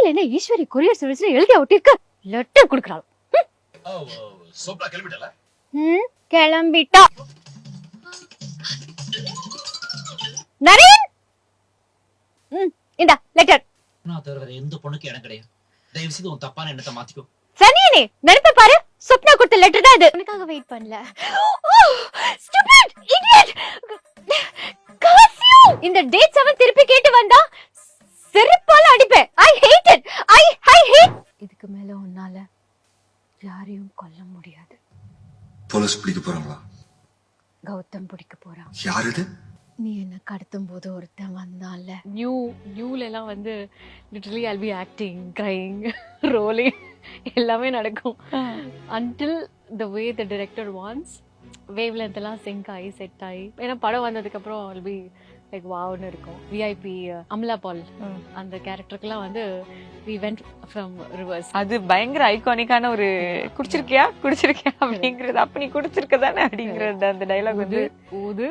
கையில என்ன ஈஸ்வரி கொரியர் சர்வீஸ்ல எழுதி ஒட்டிருக்க லெட்டர் கொடுக்கறாள். சோப்லா கிளம்பிட்டல? கிளம்பிட்டா. நரேன் இந்த லெட்டர். நான் தவிர எந்த பொண்ணுக்கு இடம் கிடையாது. தயவு செய்து உன் தப்பான எண்ணத்தை மாத்திக்கோ. சனியனே நினைப்ப பாரு, சொப்னா கொடுத்த லெட்டர் தான் இது. உனக்காக வெயிட் பண்ணல. Stupid idiot. காசியோ இந்த டேட்ஸ் அவன் திருப்பி கேட்டு வந்தா செருப்பால அடிப்பேன். I hate it. I hate. இதுக்கு மேல உன்னால யாரையும் கொல்ல முடியாது. போலீஸ் பிடிக்க போறாங்களா? கௌதம் பிடிக்க போறான். யார் இது? நீ என்ன கடத்தும் போது ஒருத்தன் வந்தான்ல. நியூல எல்லாம் வந்து literally I'll be acting, crying, rolling எல்லாமே நடக்கும். Until the way the director wants, wave length எல்லாம் sync ஆகி செட் ஆகி, ஏன்னா படம் வந்ததுக்கு அப்புறம் I'll be like wowன்னு இருக்கும். VIP அமலா பால் அந்த கேரக்டருக்குலாம் வந்து we went from reverse. அது பயங்கர ஐகானிக்கான ஒரு குடிச்சிருக்கியா அப்படிங்கறது, அப்ப நீ குடிச்சிருக்க தானே அப்படிங்கறது அந்த டைலாக் வந்து ஊது